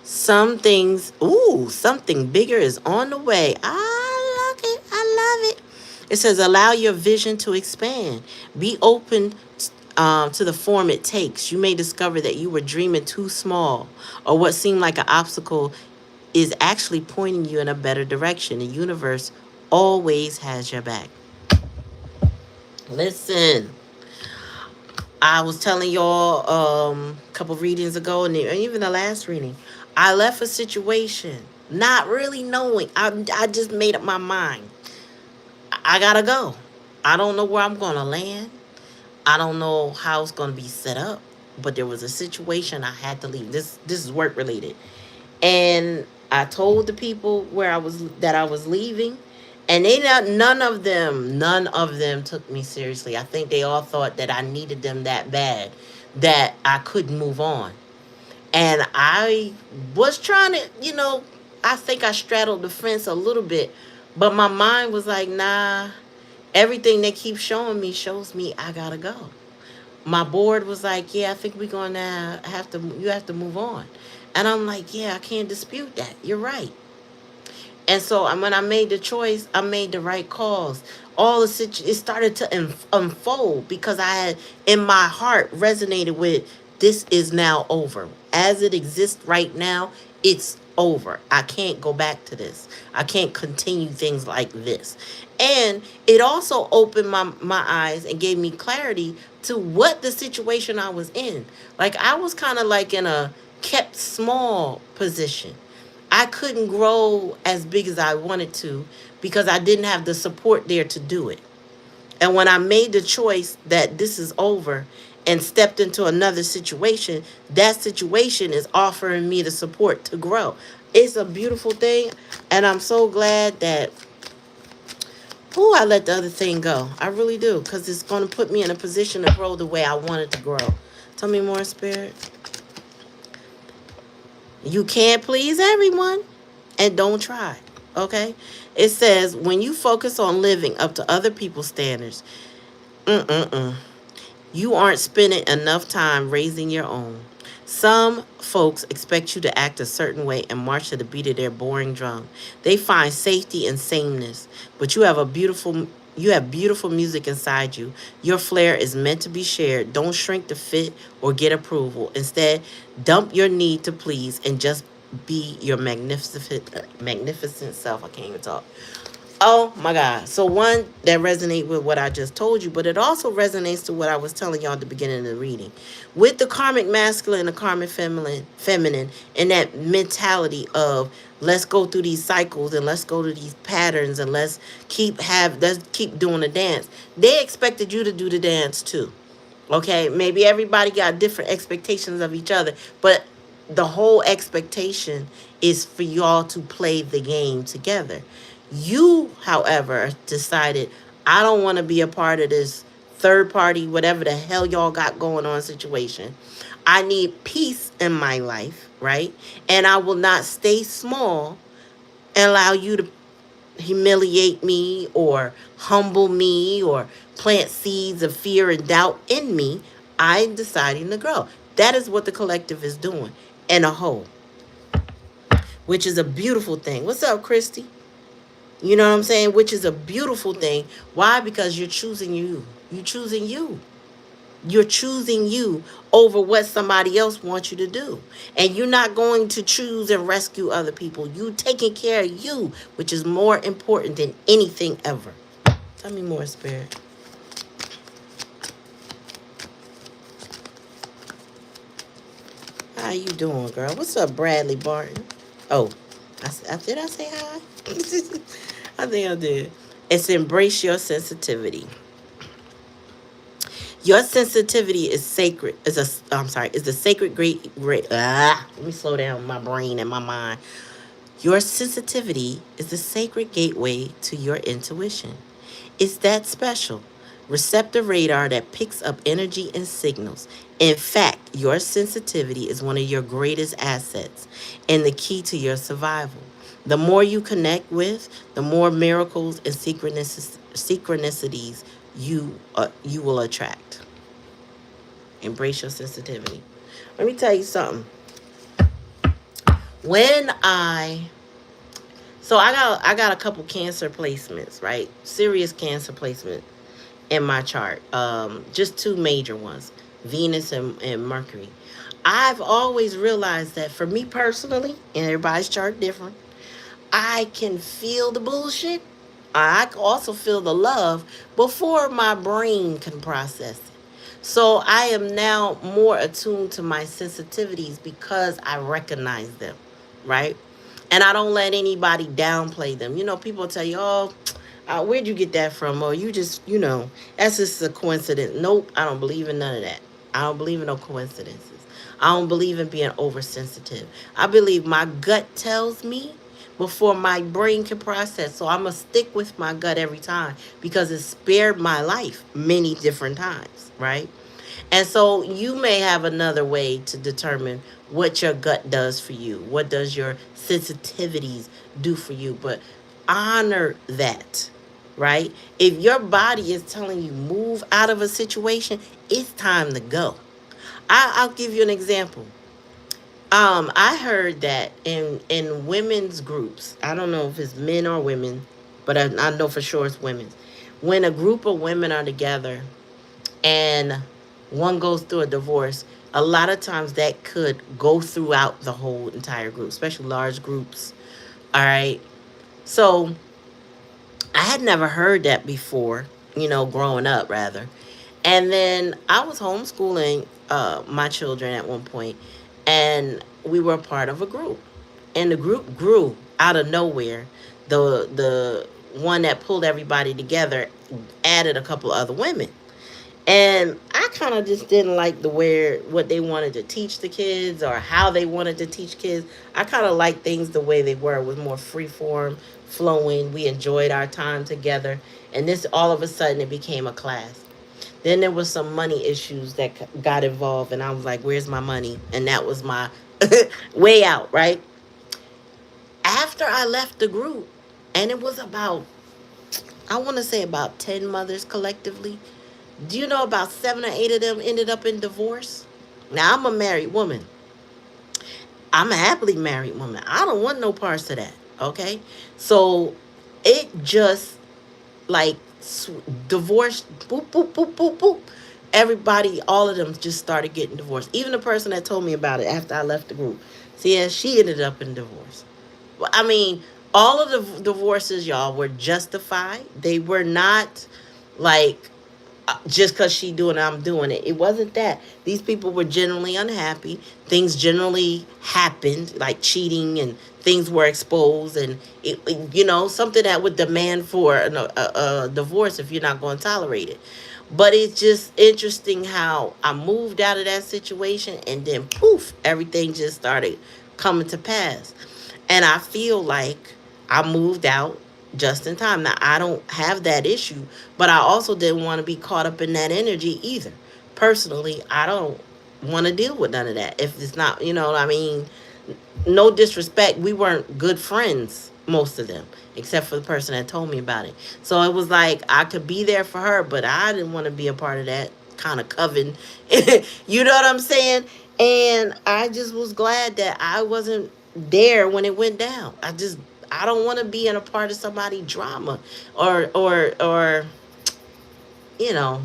Something bigger is on the way. I like it. I love it. It says, allow your vision to expand. Be open to the form it takes. You may discover that you were dreaming too small, or what seemed like an obstacle is actually pointing you in a better direction. The universe always has your back. Listen, I was telling y'all a couple readings ago, and even the last reading, I left a situation not really knowing. I just made up my mind. I gotta go. I don't know where I'm gonna land. I don't know how it's gonna be set up. But there was a situation I had to leave. This is work related. And I told the people that I was leaving, and none of them took me seriously. I think they all thought that I needed them that bad that I couldn't move on. And I was trying to, I think I straddled the fence a little bit, but my mind was like, nah, everything they keep showing me shows me I gotta go. My board was like, yeah, I think we're gonna you have to move on. And I'm like, yeah, I can't dispute that. You're right. And so when I made the choice, I made the right calls. It started to unfold because I had, in my heart, resonated with, this is now over. As it exists right now, it's over. I can't go back to this. I can't continue things like this. And it also opened my eyes and gave me clarity to what the situation I was in. Like, I was kind of like in a kept small position. I couldn't grow as big as I wanted to because I didn't have the support there to do it. And when I made the choice that this is over and stepped into another situation, that situation is offering me the support to grow. It's a beautiful thing. And I'm so glad that, I let the other thing go. I really do. Because it's going to put me in a position to grow the way I wanted to grow. Tell me more, Spirit. You can't please everyone, and don't try, okay? It says, when you focus on living up to other people's standards, you aren't spending enough time raising your own. Some folks expect you to act a certain way and march to the beat of their boring drum. They find safety in sameness, but you have beautiful music inside you. Your flair is meant to be shared. Don't shrink to fit or get approval. Instead, dump your need to please and just be your magnificent self. I can't even talk. Oh my God. So one, that resonates with what I just told you, but it also resonates to what I was telling y'all at the beginning of the reading. With the karmic masculine and the karmic feminine, and that mentality of, let's go through these cycles and let's go to these patterns and let's keep doing the dance. They expected you to do the dance too. Okay? Maybe everybody got different expectations of each other, but the whole expectation is for y'all to play the game together. You, however, decided, I don't want to be a part of this third party, whatever the hell y'all got going on situation. I need peace in my life, right? And I will not stay small and allow you to humiliate me or humble me or plant seeds of fear and doubt in me. I'm deciding to grow. That is what the collective is doing in a whole, which is a beautiful thing. What's up, Christy? You know what I'm saying? Which is a beautiful thing. Why? Because you're choosing you. You're choosing you. You're choosing you over what somebody else wants you to do. And you're not going to choose and rescue other people. You taking care of you, which is more important than anything ever. Tell me more, Spirit. How you doing, girl? What's up, Bradley Barton? Oh, did I say hi? I think I did. It's embrace your sensitivity. Your sensitivity is sacred. I'm sorry. Is the sacred great. Let me slow down my brain and my mind. Your sensitivity is the sacred gateway to your intuition. It's that special receptive radar that picks up energy and signals. In fact, your sensitivity is one of your greatest assets and the key to your survival. The more you connect with, the more miracles and synchronicities you will attract. Embrace your sensitivity. Let me tell you something. When I got a couple cancer placements, right? Serious cancer placement in my chart. Just two major ones, Venus and Mercury. I've always realized that for me personally, and everybody's chart different, I can feel the bullshit. I can also feel the love before my brain can process it. So I am now more attuned to my sensitivities because I recognize them, right? And I don't let anybody downplay them. You know, people tell you, oh, where'd you get that from? Or you just, that's just a coincidence. Nope, I don't believe in none of that. I don't believe in no coincidences. I don't believe in being oversensitive. I believe my gut tells me before my brain can process. So I'm going to stick with my gut every time because it spared my life many different times, right? And so you may have another way to determine what your gut does for you. What does your sensitivities do for you? But honor that, right? If your body is telling you move out of a situation, it's time to go. I'll give you an example. I heard that in women's groups, I don't know if it's men or women, but I know for sure it's women. When a group of women are together and one goes through a divorce, a lot of times that could go throughout the whole entire group, especially large groups. All right. So I had never heard that before, growing up rather. And then I was homeschooling my children at one point, and we were part of a group. And the group grew out of nowhere. The one that pulled everybody together added a couple other women. And I kind of just didn't like what they wanted to teach the kids or how they wanted to teach kids. I kind of liked things the way they were. It was more free form, flowing. We enjoyed our time together. And this all of a sudden it became a class. Then there was some money issues that got involved, and I was like, "Where's my money?" And that was my way out, right? After I left the group, and it was about, I want to say about 10 mothers collectively. Do you know about 7 or 8 of them ended up in divorce? Now, I'm a married woman. I'm a happily married woman. I don't want no parts of that, okay? So it just like divorce, boop, boop, boop, boop, boop. Everybody, all of them just started getting divorced. Even the person that told me about it after I left the group. See, yeah, she ended up in divorce. Well, I mean, all of the divorces, y'all, were justified. They were not like just because she doing it, I'm doing it. It wasn't that. These people were generally unhappy. Things generally happened, like cheating, and things were exposed, and something that would demand for a divorce if you're not going to tolerate it. But it's just interesting how I moved out of that situation, and then poof, everything just started coming to pass. And I feel like I moved out just in time. Now, I don't have that issue, but I also didn't want to be caught up in that energy either. Personally, I don't want to deal with none of that. If it's not, I mean, no disrespect, we weren't good friends, most of them, except for the person that told me about it. So it was like I could be there for her, but I didn't want to be a part of that kind of coven. You know what I'm saying? And I just was glad that I wasn't there when it went down. I don't want to be in a part of somebody's drama, or you know,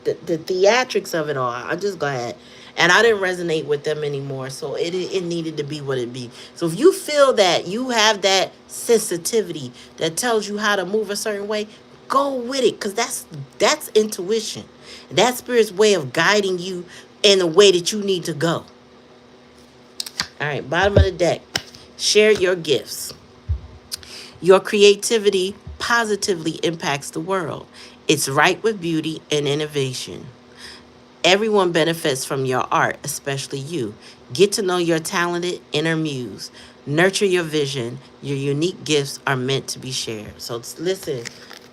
the theatrics of it all. I'm just glad. And I didn't resonate with them anymore. So it needed to be what it be. So if you feel that you have that sensitivity that tells you how to move a certain way, go with it. Because that's intuition. That's spirit's way of guiding you in the way that you need to go. All right, bottom of the deck. Share your gifts. Your creativity positively impacts the world. It's right with beauty and innovation. Everyone benefits from your art, especially you. Get to know your talented inner muse. Nurture your vision. Your unique gifts are meant to be shared. So listen,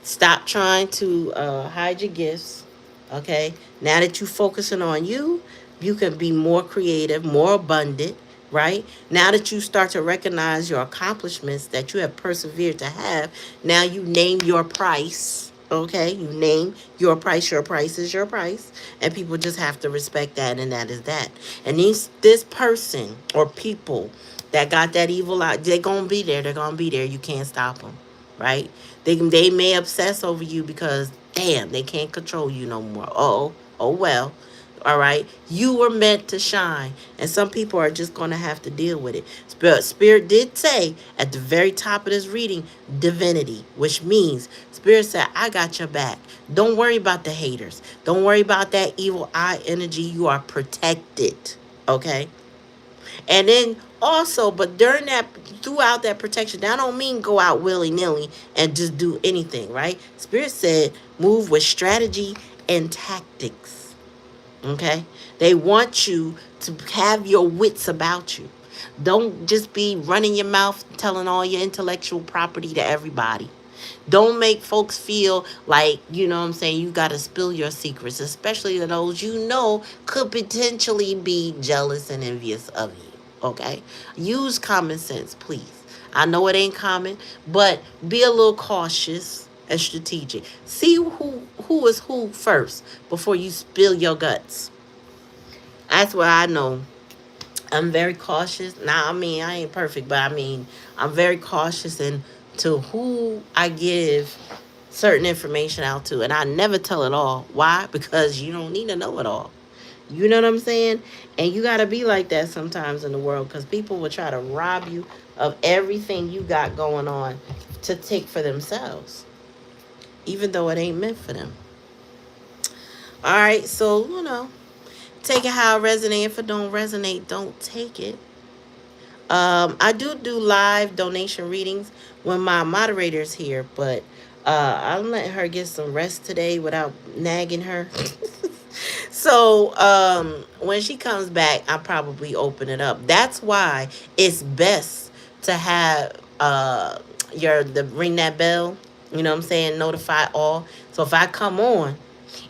stop trying to hide your gifts. Okay? Now that you're focusing on you, you can be more creative, more abundant, right? Now that you start to recognize your accomplishments that you have persevered to have, now you name your price. Okay, you name your price. Your price is your price, and people just have to respect that, and that is that. And this person or people that got that evil out, they're gonna be there. They're gonna be there. You can't stop them, right? They may obsess over you because damn, they can't control you no more. Oh well. All right, you were meant to shine, and some people are just going to have to deal with it. Spirit did say at the very top of this reading, divinity, which means Spirit said, I got your back. Don't worry about the haters. Don't worry about that evil eye energy. You are protected. Okay. And then also, but during that, throughout that protection, that don't mean go out willy-nilly and just do anything, right? Spirit said, move with strategy and tactics. Okay? They want you to have your wits about you. Don't just be running your mouth telling all your intellectual property to everybody. Don't make folks feel like, you know what I'm saying, you got to spill your secrets, especially to those you know could potentially be jealous and envious of you. Okay? Use common sense, please. I know it ain't common, but be a little cautious and strategic. See who is who first before you spill your guts. That's what I know. I'm very cautious. Now, I mean, I ain't perfect, but I mean, I'm very cautious in to who I give certain information out to. And I never tell it all. Why? Because you don't need to know it all. You know what I'm saying? And you got to be like that sometimes in the world because people will try to rob you of everything you got going on to take for themselves, even though it ain't meant for them. All right, so, take it how it resonates. If it don't resonate, don't take it. I do live donation readings when my moderator's here, but I'm letting her get some rest today without nagging her. So when she comes back, I'll probably open it up. That's why it's best to have the ring that bell. You know what I'm saying? Notify all. So if I come on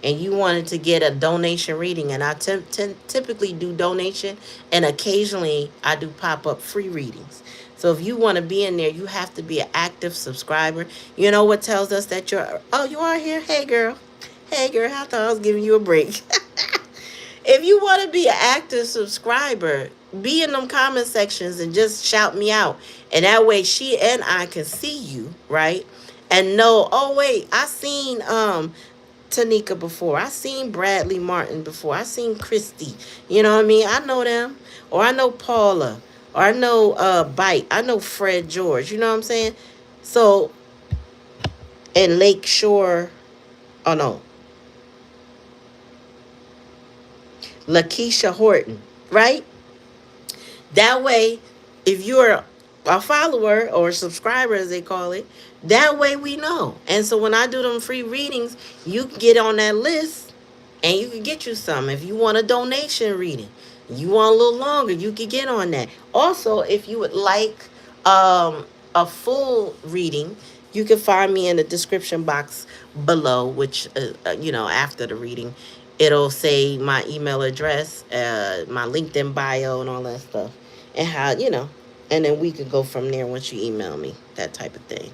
and you wanted to get a donation reading, and I typically do donation, and occasionally I do pop-up free readings. So if you want to be in there, you have to be an active subscriber. You know what tells us that you are here? Hey girl, I thought I was giving you a break. If you want to be an active subscriber, be in them comment sections and just shout me out, and that way she and I can see you, right? And know, oh wait, I seen Tanika before. I seen Bradley Martin before. I seen Christy. You know what I mean? I know them. Or I know Paula. Or I know Bite. I know Fred George. You know what I'm saying? So, and Lakeshore. Oh no. Lakeisha Horton. Right? That way, if you're a follower or a subscriber, as they call it, that way we know. And so when I do them free readings, you can get on that list and you can get you some. If you want a donation reading, you want a little longer, you can get on that. Also, if you would like a full reading, you can find me in the description box below, which, after the reading, it'll say my email address, my LinkedIn bio, and all that stuff. And how, and then we could go from there once you email me, that type of thing.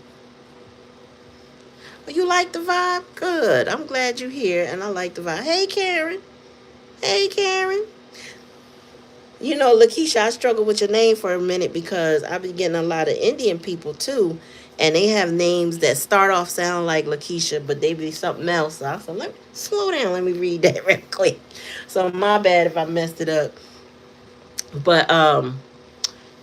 Well, you like the vibe? Good. I'm glad you're here, and I like the vibe. Hey, Karen. Hey, Karen. You know, Lakeisha, I struggled with your name for a minute because I've been getting a lot of Indian people too, and they have names that start off sound like Lakeisha, but they be something else. So I said, let me slow down. Let me read that real quick. So my bad if I messed it up. But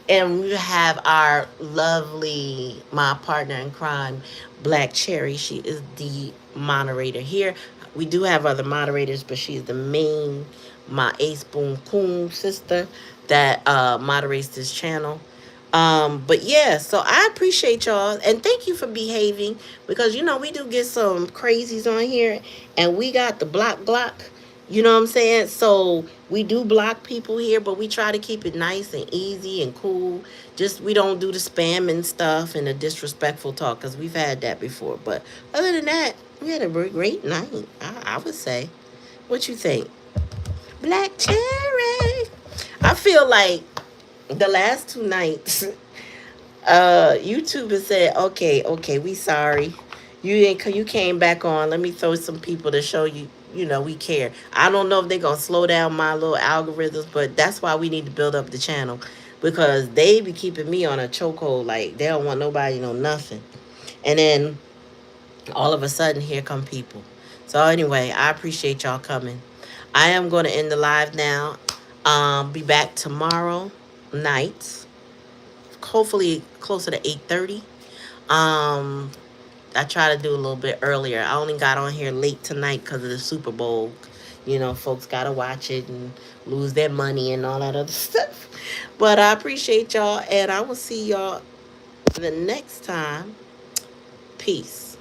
and we have our lovely, my partner in crime, Black Cherry. She is the moderator here. We do have other moderators, but she's the main, my ace boom coon sister that moderates this channel. But yeah, so I appreciate y'all and thank you for behaving, because you know we do get some crazies on here, and we got the block. You know what I'm saying? So we do block people here, but we try to keep it nice and easy and cool. Just we don't do the spam and stuff and the disrespectful talk, because we've had that before. But other than that, we had a great night. I would say. What you think, Black Cherry? I feel like the last 2 nights, YouTube has said, okay, we sorry. You came back on. Let me throw some people to show you, you know, we care. I don't know if they're gonna slow down my little algorithms, but that's why we need to build up the channel, because they be keeping me on a chokehold. Like they don't want nobody to know nothing, and then all of a sudden here come people. So anyway, I appreciate y'all coming. I am going to end the live now. Be back tomorrow night, hopefully closer to 8:30. Um, I try to do a little bit earlier. I only got on here late tonight because of the Super Bowl. You know, folks got to watch it and lose their money and all that other stuff. But I appreciate y'all, and I will see y'all the next time. Peace.